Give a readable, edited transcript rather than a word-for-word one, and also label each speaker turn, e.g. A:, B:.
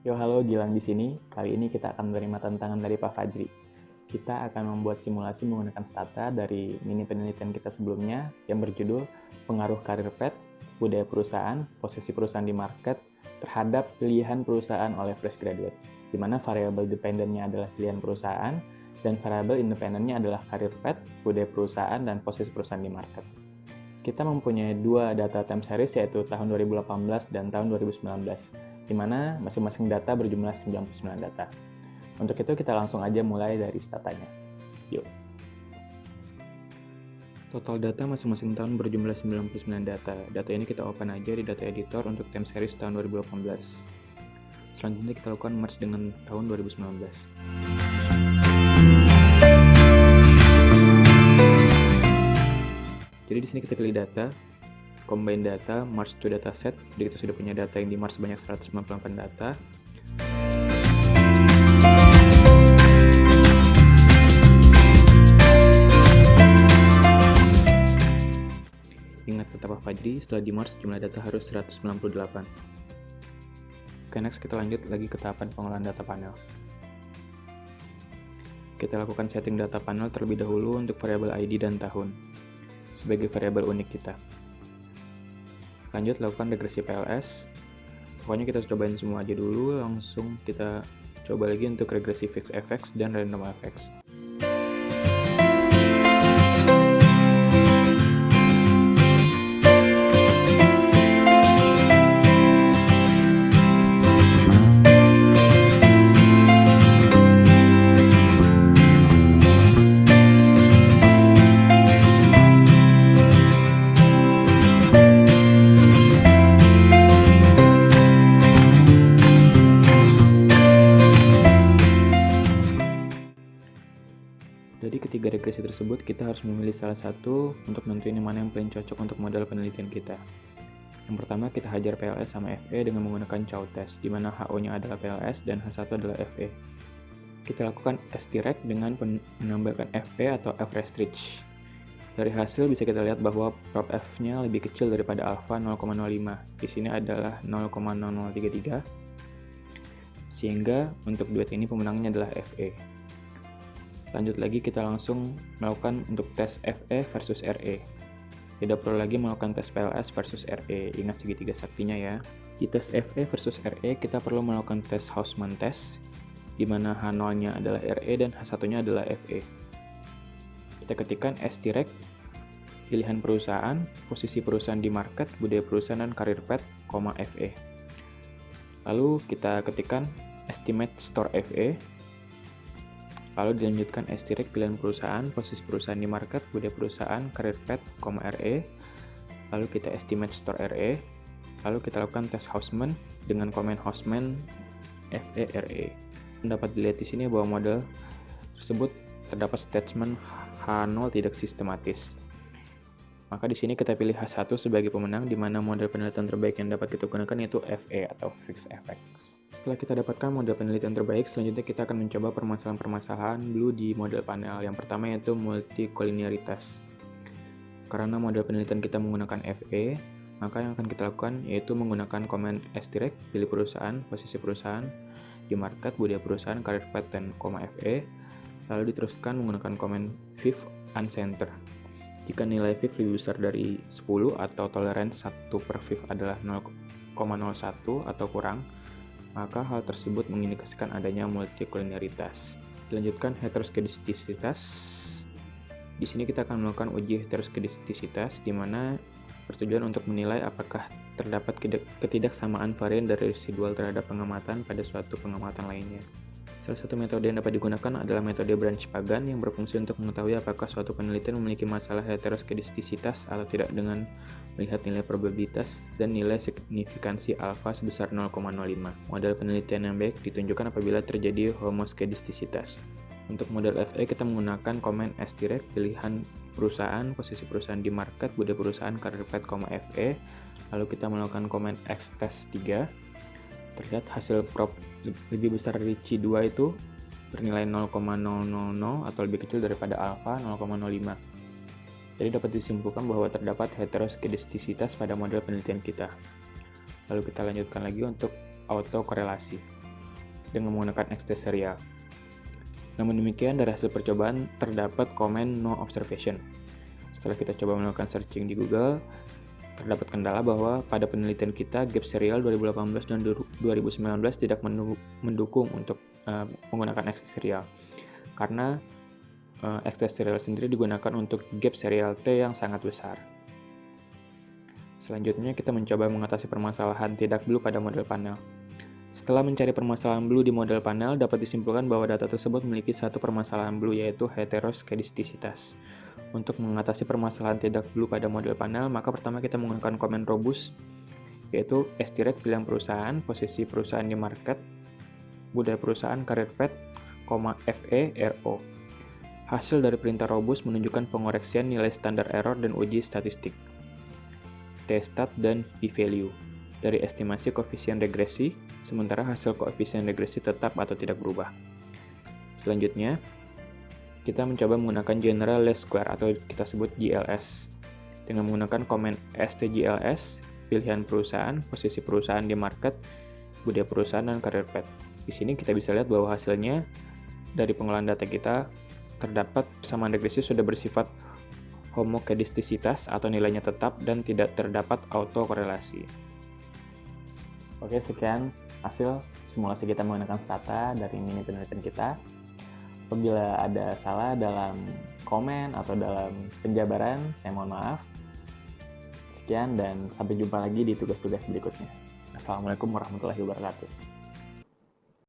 A: Yo, halo, Gilang di sini. Kali ini kita akan menerima tantangan dari Pak Fajri. Kita akan membuat simulasi menggunakan stata dari mini penelitian kita sebelumnya yang berjudul Pengaruh Karir Pet, Budaya Perusahaan, Posisi Perusahaan di Market terhadap Pilihan Perusahaan oleh Fresh Graduate, di mana variabel dependennya adalah pilihan perusahaan dan variabel independennya adalah karir pet, budaya perusahaan, dan posisi perusahaan di market. Kita mempunyai dua data time series yaitu tahun 2018 dan tahun 2019, di mana masing-masing data berjumlah 99 data. Untuk itu kita langsung aja mulai dari statanya. Yuk. Total data masing-masing tahun berjumlah 99 data. Data ini kita open aja di data editor untuk time series tahun 2018. Selanjutnya kita lakukan merge dengan tahun 2019. Jadi di sini kita pilih data, combine data, merge to dataset. Jadi kita sudah punya data yang di merge sebanyak 198 data. Ingat kata Pak Fajri, setelah di merge jumlah data harus 198. Oke, next kita lanjut lagi ke tahapan pengolahan data panel. Kita lakukan setting data panel terlebih dahulu untuk variabel ID dan tahun sebagai variabel unik kita. Lanjut lakukan regresi PLS. Pokoknya kita cobain semua aja dulu, langsung kita coba lagi untuk regresi fixed FX dan random FX. Dari ketiga regresi tersebut, kita harus memilih salah satu untuk nentuin mana yang paling cocok untuk model penelitian kita. Yang pertama, kita hajar PLS sama FE dengan menggunakan chow test, di mana HO-nya adalah PLS dan H1 adalah FE. Kita lakukan STREC dengan menambahkan FE atau F-restrict. Dari hasil bisa kita lihat bahwa prop F-nya lebih kecil daripada alpha 0,05. Di sini adalah 0,0033. Sehingga untuk duet ini pemenangnya adalah FE. Lanjut lagi kita langsung melakukan untuk tes FE versus RE. Tidak perlu lagi melakukan tes PLS versus RE, ingat segitiga saktinya ya. Di tes FE versus RE kita perlu melakukan tes Hausman test, di mana H0-nya adalah RE dan H1-nya adalah FE. Kita ketikkan STREC, pilihan perusahaan, posisi perusahaan di market, budaya perusahaan dan karir pet, FE. Lalu kita ketikkan estimate store FE. Lalu dilanjutkan STREC pilihan perusahaan, posisi perusahaan di market, budaya perusahaan, karir pet, RE. Lalu kita estimate store RE. Lalu kita lakukan tes Hausman dengan komen Hausman FE RE. Dapat dilihat di sini bahwa model tersebut terdapat statement H0 tidak sistematis. Maka di sini kita pilih H1 sebagai pemenang, di mana model penelitian terbaik yang dapat kita gunakan yaitu FE atau Fixed FX. Setelah kita dapatkan model penelitian terbaik, selanjutnya kita akan mencoba permasalahan-permasalahan dulu di model panel. Yang pertama yaitu multikolinearitas. Karena model penelitian kita menggunakan FE, maka yang akan kita lakukan yaitu menggunakan komen STREC, pilih perusahaan, posisi perusahaan, di market, budaya perusahaan, karir pet, dan FE. Lalu diteruskan menggunakan komen VIF uncenter. Jika nilai VIF lebih besar dari 10 atau toleransi 1 per VIF adalah 0,01 atau kurang, maka hal tersebut mengindikasikan adanya multikolinearitas. Dilanjutkan heteroskedastisitas. Di sini kita akan melakukan uji heteroskedastisitas, di mana bertujuan untuk menilai apakah terdapat ketidaksamaan varian dari residual terhadap pengamatan pada suatu pengamatan lainnya. Salah satu metode yang dapat digunakan adalah metode Branch-Pagan yang berfungsi untuk mengetahui apakah suatu penelitian memiliki masalah heteroskedastisitas atau tidak dengan melihat nilai probabilitas dan nilai signifikansi alfa sebesar 0,05. Model penelitian yang baik ditunjukkan apabila terjadi homoskedastisitas. Untuk model FE kita menggunakan komen STREC, pilihan perusahaan, posisi perusahaan di market, budaya perusahaan, karir pet, FE. Lalu kita melakukan komen X-test 3. Terlihat hasil prop lebih besar dari C2 itu bernilai 0,000 atau lebih kecil daripada alpha 0,05. Jadi dapat disimpulkan bahwa terdapat heteroskedastisitas pada model penelitian kita. Lalu kita lanjutkan lagi untuk autokorelasi. dengan menggunakan XT serial. Namun demikian, dari hasil percobaan terdapat komen no observation. Setelah kita coba melakukan searching di Google, terdapat kendala bahwa pada penelitian kita gap serial 2018 dan 2019 tidak mendukung untuk menggunakan XT serial. Karena XT serial sendiri digunakan untuk gap serial T yang sangat besar. Selanjutnya, kita mencoba mengatasi permasalahan tidak blue pada model panel. Setelah mencari permasalahan blue di model panel, dapat disimpulkan bahwa data tersebut memiliki satu permasalahan blue, yaitu heteroskedastisitas. Untuk mengatasi permasalahan tidak blue pada model panel, maka pertama kita menggunakan komen robust, yaitu STREC pilihan perusahaan, posisi perusahaan di market, budaya perusahaan, career path, FE, RO. Hasil dari perintah robust menunjukkan pengoreksian nilai standar error dan uji statistik, T-stat dan p-value, dari estimasi koefisien regresi, sementara hasil koefisien regresi tetap atau tidak berubah. Selanjutnya, kita mencoba menggunakan general least square atau kita sebut GLS. Dengan menggunakan komen STGLS, pilihan perusahaan, posisi perusahaan di market, budaya perusahaan, dan career path. Di sini kita bisa lihat bahwa hasilnya dari pengolahan data kita terdapat persamaan regresi sudah bersifat homokedastisitas atau nilainya tetap dan tidak terdapat autokorelasi. Oke, sekian hasil simulasi kita menggunakan stata dari mini penelitian kita. Apabila ada salah dalam komen atau dalam penjabaran, saya mohon maaf. Sekian dan sampai jumpa lagi di tugas-tugas berikutnya. Assalamualaikum warahmatullahi wabarakatuh.